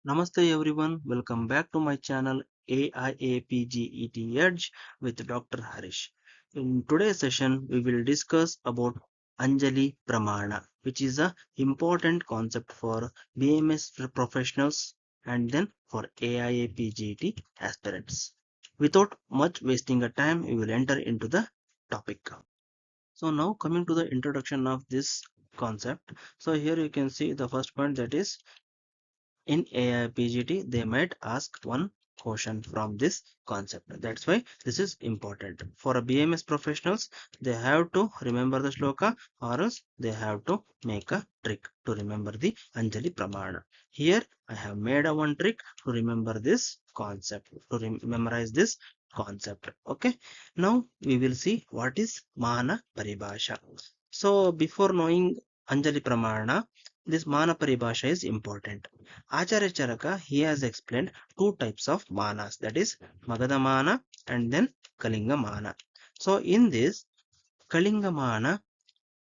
Namaste everyone, welcome back to my channel AIAPGET Edge with Dr. Harish. In today's session, we will discuss about Anjali Pramana, which is a important concept for BMS professionals and then for AIAPGET aspirants. Without much wasting of time, we will enter into the topic. So now coming to the introduction of this concept. So here you can see the first point, that is in AIPGT they might ask one question from this concept. That's why this is important. For a BMS professionals, they have to remember the shloka, or else they have to make a trick to remember the Anjali Pramana. Here I have made a one trick to remember this concept, to memorize this concept. Okay, now we will see what is Mana Paribhasha. So before knowing Anjali Pramana, this Mana Paribhasha is important. Acharya Charaka, he has explained two types of manas, that is Magadha mana and then Kalinga mana. So in this, Kalinga mana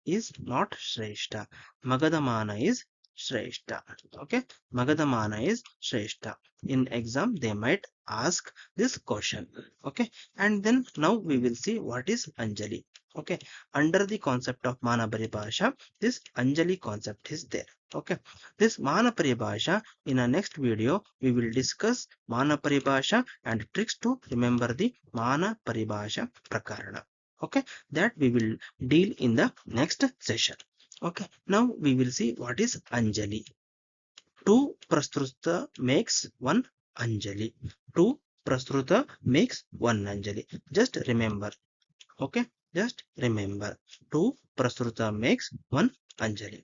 is not Shrestha. Magadha mana is Shrestha. Okay, Magadha mana is Shrestha. In exam, they might ask this question. Okay, and then now we will see what is Anjali. Okay, under the concept of Mana Paribhasha, this Anjali concept is there. Okay, this Mana Paribhasha, in our next video, we will discuss Mana Paribhasha and tricks to remember the Mana Paribhasha Prakarana. Okay, that we will deal in the next session. Okay, now we will see what is Anjali. Two Prastruta makes one Anjali. Two Prastruta makes one Anjali. Just remember. Okay, just remember. Two Prastruta makes one Anjali.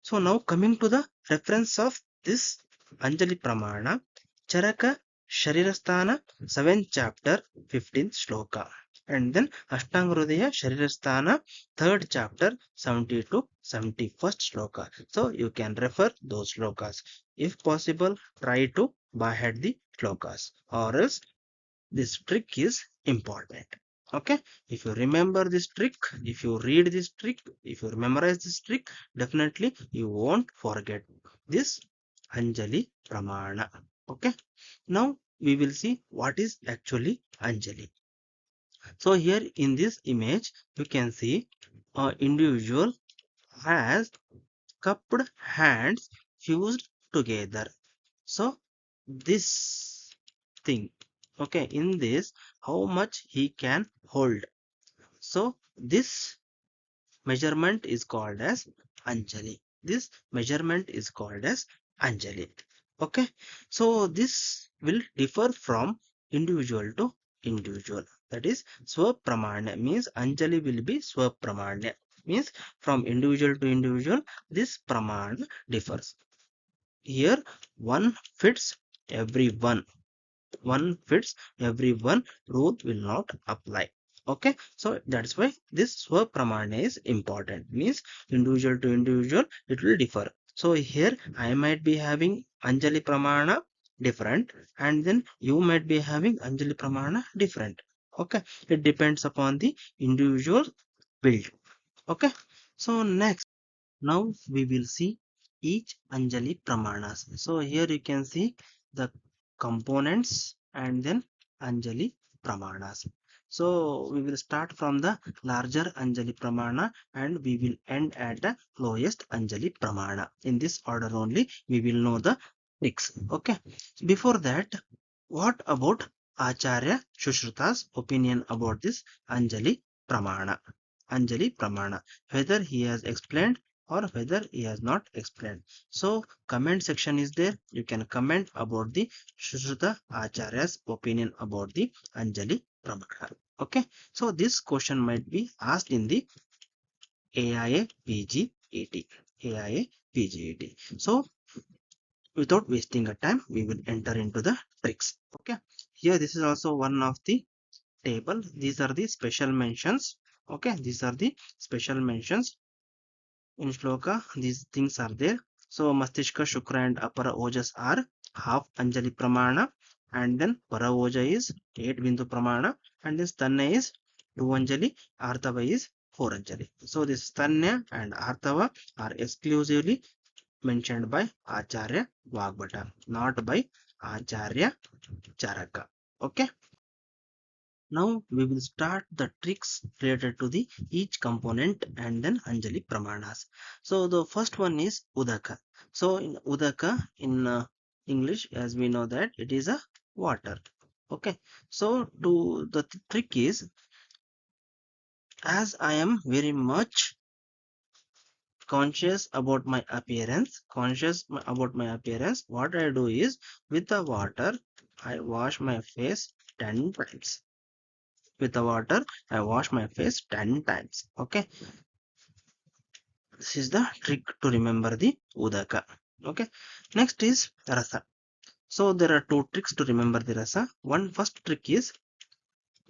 So now coming to the reference of this Anjali Pramana, Charaka Sharirasthana 7th chapter 15th shloka, and then Ashtangrodaya Sharirasthana 3rd chapter 70 to 71st shloka. So you can refer those shlokas. If possible, try to by head the shlokas, or else this trick is important. Okay, if you remember this trick, if you read this trick, if you memorize this trick, definitely you won't forget this Anjali Pramana. Okay, now we will see what is actually Anjali. So here in this image you can see an individual has cupped hands fused together. So this thing, okay, in this, how much he can hold. So this measurement is called as Anjali. This measurement is called as Anjali. Okay, so this will differ from individual to individual. That is Swapramanya, means Anjali will be Swapramanya, means from individual to individual this Pramana differs. Here one fits everyone, one fits everyone, rule will not apply. Okay, so that's why this Swapramana is important, means individual to individual it will differ. So here I might be having Anjali Pramana different, and then you might be having Anjali Pramana different. Okay, it depends upon the individual build. Okay, so next, now we will see each Anjali Pramanas. So here you can see the components and then Anjali Pramanas. So we will start from the larger Anjali Pramana and we will end at the lowest Anjali Pramana. In this order only we will know the tricks. Okay. Before that, what about Acharya Shushruta's opinion about this Anjali Pramana? Anjali Pramana, whether he has explained or whether he has not explained. So comment section is there. You can comment about the Shushruta Acharya's opinion about the Anjali Pramana. Okay. So this question might be asked in the AIA PGET. AIA PGET. So without wasting a time, we will enter into the tricks. Okay. Here this is also one of the table. These are the special mentions. Okay. These are the special mentions in shloka. These things are there. So Mastishka, Shukra and Apara Ojas are half Anjali Pramana, and then Para Oja is 8 Bindu Pramana, and this Tanna is 2 Anjali, Artava is 4 Anjali. So this Tanna and Artava are exclusively mentioned by Acharya Vagbata, not by Acharya Charaka. Okay. Now we will start the tricks related to the each component and then Anjali Pramanas. So the first one is Udaka. So in Udaka in English, as we know that it is a water. Okay. So to the trick is, as I am very much conscious about my appearance, what I do is with the water I wash my face 10 times. With the water I wash my face 10 times. Okay, this is the trick to remember the Udaka. Okay, next is Rasa. So there are two tricks to remember the Rasa. One first trick is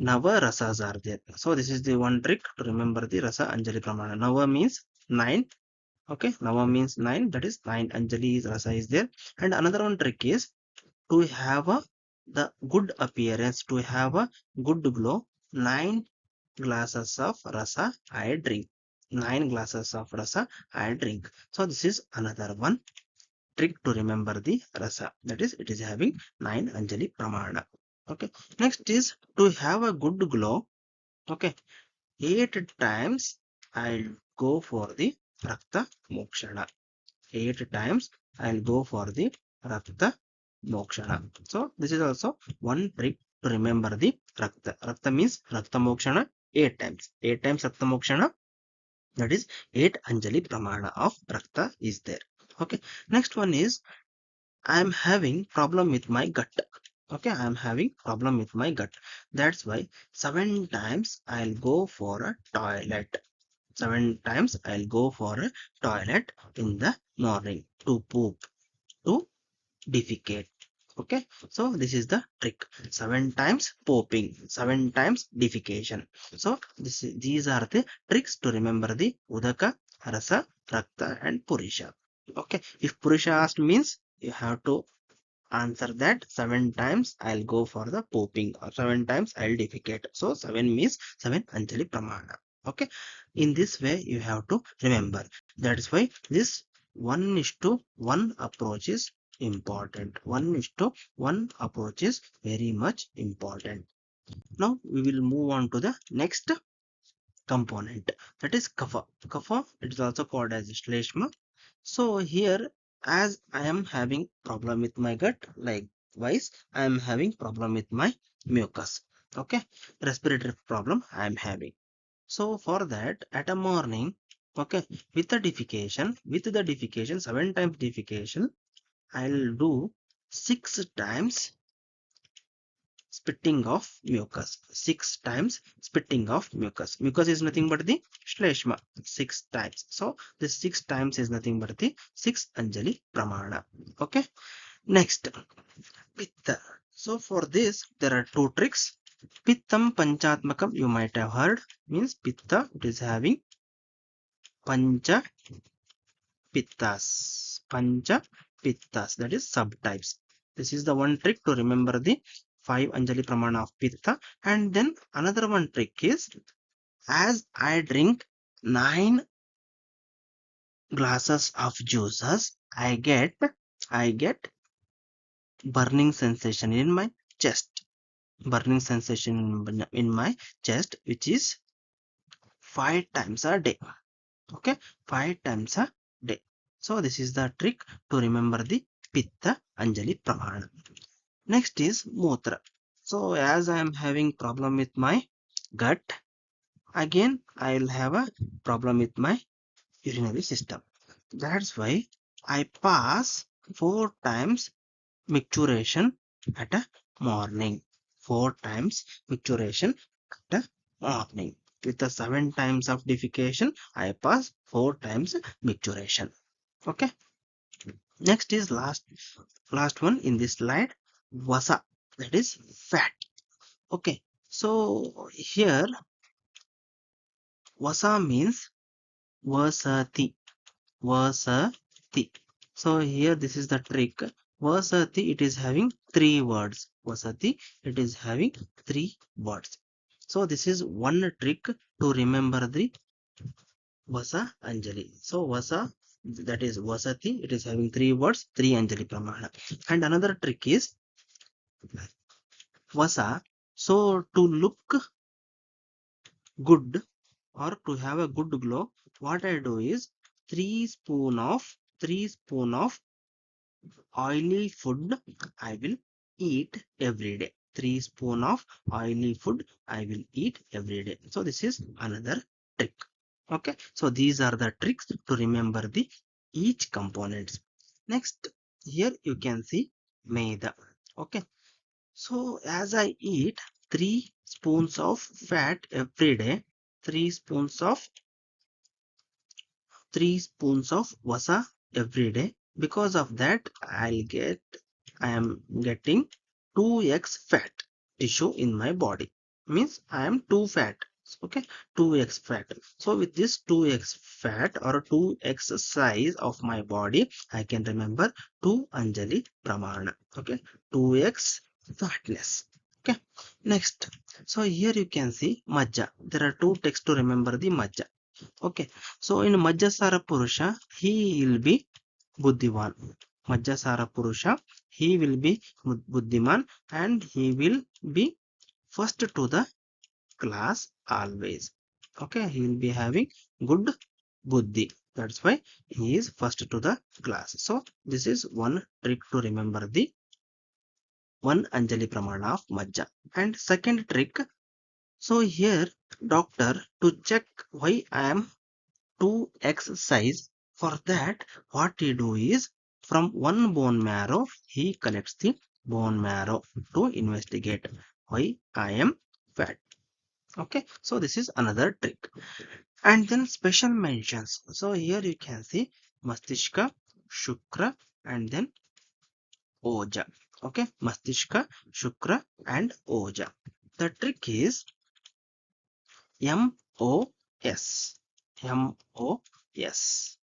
Nava Rasas are there. So this is the one trick to remember the Rasa Anjali Pramana. Nava means 9. Okay, Nava means 9, that is 9 Anjali is Rasa is there. And another one trick is to have a the good appearance, to have a good glow. 9 glasses of rasa I drink. 9 glasses of rasa I drink. So this is another one trick to remember the rasa. That is, it is having 9 Anjali Pramana. Okay. Next is to have a good glow. Okay. 8 times I'll go for the Rakta Mokshana. 8 times I'll go for the Rakta Mokshana. So this is also one trick to remember the Rakta. Rakta means Rakta Mokshana 8 times. 8 times Rakta Mokshana, that is 8 Anjali Pramana of Rakta is there. Okay. Next one is I am having problem with my gut. Okay, I am having problem with my gut. That's why 7 times I'll go for a toilet. 7 times I'll go for a toilet in the morning to poop, to defecate. Okay, so this is the trick. 7 times pooping, 7 times defecation. So these are the tricks to remember the Udaka, Rasa, Rakta and Purisha. Okay, if Purisha asked means you have to answer that 7 times I'll go for the pooping or 7 times I'll defecate. So 7 means 7 Anjali Pramana. Okay, in this way you have to remember. That is why this 1:1 approach is important. 1:1 approach is very much important. Now we will move on to the next component, that is Kapha. Kapha, it is also called as Shleshma. So here, as I am having problem with my gut, likewise I am having problem with my mucus. Okay, respiratory problem I am having. So for that, at a morning, okay, with the defecation, 7 times defecation, I'll do 6 times spitting of mucus. 6 times spitting of mucus. Mucus is nothing but the shleshma. 6 times. So this 6 times is nothing but the 6 Anjali Pramana. Okay. Next, Pitta. So for this, there are two tricks. Pittam Panchatmakam, you might have heard, means Pitta, it is having Pancha Pittas. Pancha Pittas, that is subtypes. This is the one trick to remember the 5 Anjali Pramana of Pitta. And then another one trick is, as I drink 9 glasses of juices, I get burning sensation in my chest. Burning sensation in my chest, which is 5 times a day. Okay, 5 times a day. So this is the trick to remember the Pitta Anjali Pramana. Next is Mutra. So as I am having problem with my gut, again I will have a problem with my urinary system. That's why I pass 4 times micturition at a morning. 4 times micturition at a morning. With the 7 times of defecation, I pass 4 times micturition. Okay. Next is last one in this slide, Vasa. That is fat. Okay. So here Vasa means Vasati. Vasati. So here this is the trick. Vasati, it is having 3 words. Vasati, it is having 3 words. So this is one trick to remember the Vasa Anjali. So Vasa that is Vasati. It is having three words, three Anjali Pramana. And another trick is Vasa. So to look good or to have a good glow, what I do is three spoon of oily food I will eat every day. 3 spoon of oily food I will eat every day. So this is another trick. Okay. So these are the tricks to remember the each components. Next, here you can see maida. Okay. So as I eat 3 spoons of fat every day, 3 spoons of 3 spoons of vasa every day. Because of that, I am getting 2x fat tissue in my body. Means I am too fat. Okay, 2x fat. So with this 2x fat or 2x size of my body, I can remember 2 Anjali Pramana. Okay, 2x fatness. Okay, next. So here you can see Majja. There are two texts to remember the Majja. Okay, so in Majjasara Purusha, he will be Buddhivan. Majjasara Purusha, he will be Buddhiman and he will be first to the class always. Okay, he will be having good Buddhi. That's why he is first to the class. So this is one trick to remember the one Anjali Pramana of Majja. And second trick, so here doctor to check why I am 2x size. For that, what he do is from one bone marrow, he collects the bone marrow to investigate why I am fat. Okay, so this is another trick. And then special mentions. So here you can see Mastishka, Shukra, and then Oja. Okay, Mastishka, Shukra, and Oja. The trick is MOS. MOS.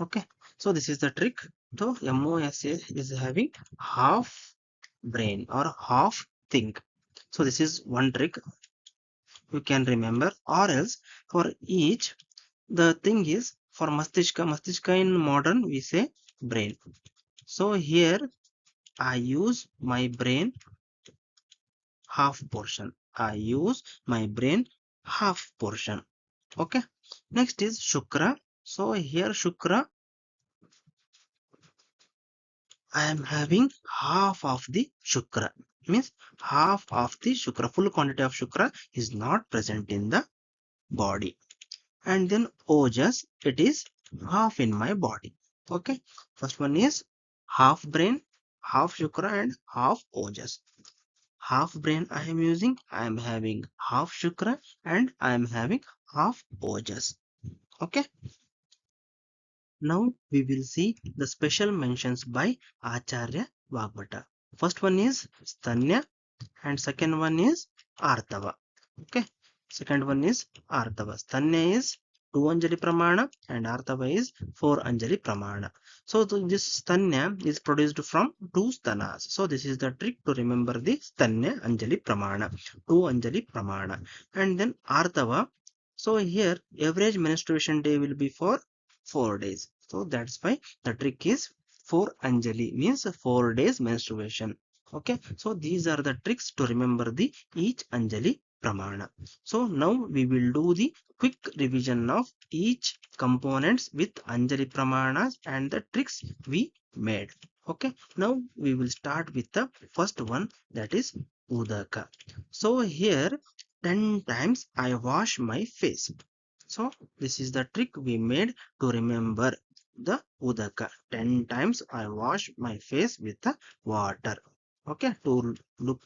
Okay, so this is the trick. So MOS is having half brain or half think. So this is one trick you can remember, or else for each the thing is for Mastishka in modern we say brain. So here I use my brain half portion. I use my brain half portion. Okay. Next is Shukra. So here Shukra I am having half of the Shukra. Means half of the Shukra, full quantity of Shukra is not present in the body. And then Ojas, it is half in my body. Okay. First one is half brain, half Shukra and half Ojas. Half brain I am using, I am having half Shukra and I am having half Ojas. Okay. Now we will see the special mentions by Acharya Vagbata. First one is Stanya and second one is Artava. Okay. Second one is Artava. Stanya is 2 Anjali Pramana and Artava is 4 Anjali Pramana. So this Stanya is produced from 2 stanas. So this is the trick to remember the Stanya Anjali Pramana. 2 Anjali Pramana. And then Artava. So here average menstruation day will be for 4 days. So that's why the trick is 4 Anjali means 4 days menstruation. Okay, so these are the tricks to remember the each Anjali Pramana. So now we will do the quick revision of each components with Anjali Pramanas and the tricks we made. Okay, now we will start with the first one, that is Udaka. So here 10 times I wash my face. So this is the trick we made to remember the Udaka. 10 times I wash my face with the water. Okay, to look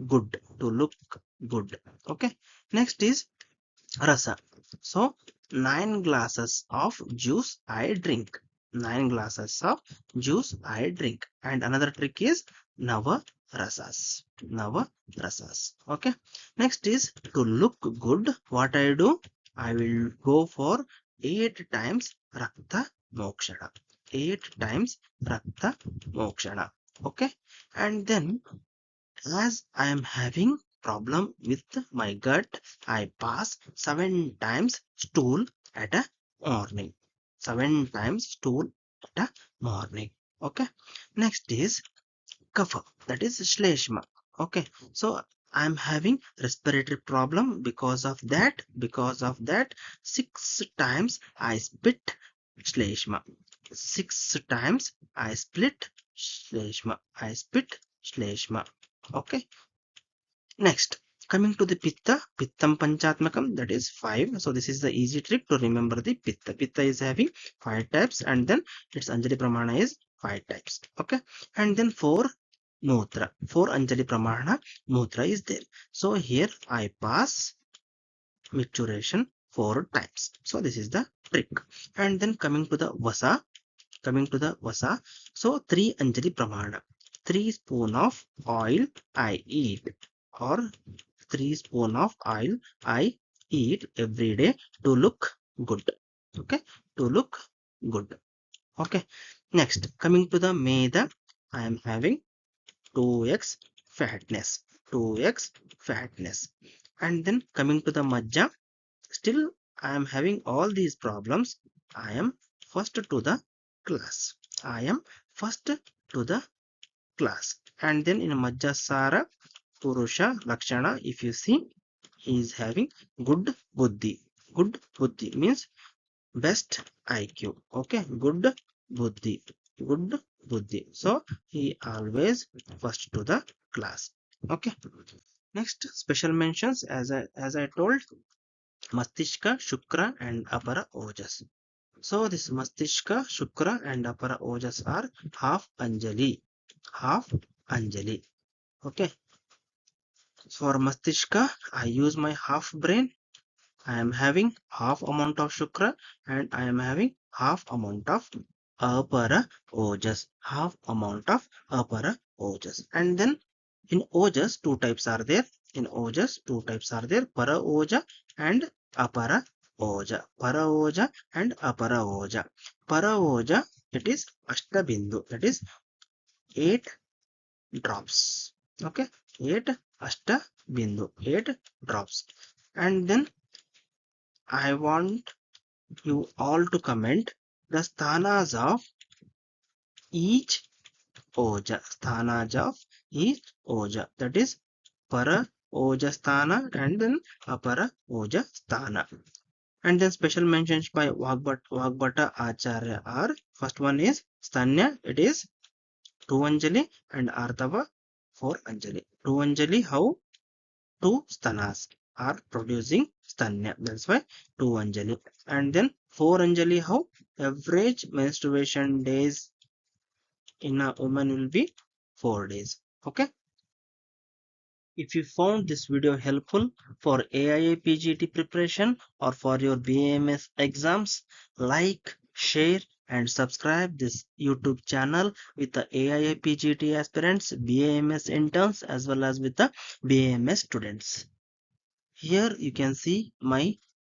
good. To look good. Okay. Next is Rasa. So 9 glasses of juice I drink. 9 glasses of juice I drink. And another trick is Nava Rasas. Nava Rasas. Okay. Next is to look good. What I do? I will go for 8 times Rakta Mokshana. 8 times Rakta Mokshana. Okay. And then as I am having problem with my gut, I pass 7 times stool at a morning. 7 times stool at a morning. Okay. Next is kapha, that is shleshma. Okay, so I'm having respiratory problem because of that. 6 times I spit shleshma. 6 times I split shleshma. I spit shleshma. Okay. Next, coming to the pitta, pittam panchatmakam, that is 5. So this is the easy trick to remember the pitta. Pitta is having 5 types, and then its Anjali Pramana is 5 types. Okay, and then 4 Mutra. 4 Anjali Pramana Mutra is there. So here I pass micturition 4 times. So this is the trick. And then coming to the Vasa, so 3 Anjali Pramana. 3 spoon of oil I eat, or 3 spoon of oil I eat every day to look good. Okay, to look good. Okay, next coming to the Meda, I am having 2x fatness, 2x fatness. And then coming to the Majja, still I am having all these problems. I am first to the class. I am first to the class. And then in Majjasara Purusha Lakshana, if you see, he is having good buddhi. Good buddhi means best IQ. Okay, good buddhi. Good buddhi. So he always first to the class. Okay. Next special mentions, as I told, Mastishka, Shukra, and Apara Ojas. So this Mastishka, Shukra, and Apara Ojas are half Anjali. Half Anjali. Okay. For Mastishka, I use my half brain. I am having half amount of Shukra, and I am having half amount of Apara Ojas. Half amount of Apara Ojas. And then in Ojas, two types are there. In Ojas, two types are there. Para Oja and Apara Oja. Para Oja and Apara Oja. Para Oja, it is Ashtabindu. That is 8 drops. Okay, 8 Ashtabindu. 8 drops. And then I want you all to comment the sthanas of each Oja. Sthanas of each Oja. That is Para Oja Sthana and then Apara Oja Sthana. And then special mentions by Vagbhata Acharya are, first one is Stanya, it is 2 Anjali, and Artava 4 Anjali. 2 Anjali, how 2 sthanas are producing stanya. That's why 2 Anjali. And then 4 Anjali, how average menstruation days in a woman will be 4 days. Okay. If you found this video helpful for AIA PGT preparation or for your BAMS exams, like, share, and subscribe this YouTube channel with the AIA PGT aspirants, BAMS interns, as well as with the BAMS students. Here you can see my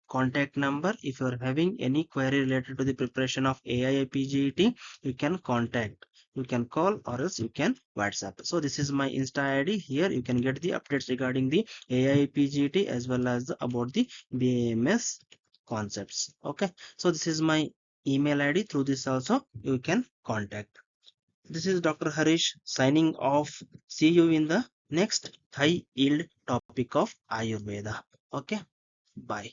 contact number. If you are having any query related to the preparation of AIA-PGET, you can contact. You can call or else you can WhatsApp. So this is my Insta ID. Here you can get the updates regarding the AIA-PGET as well as about the BAMS concepts. Okay. So this is my email ID. Through this also you can contact. This is Dr. Harish signing off. See you in the next high yield topic of Ayurveda. Okay. Bye.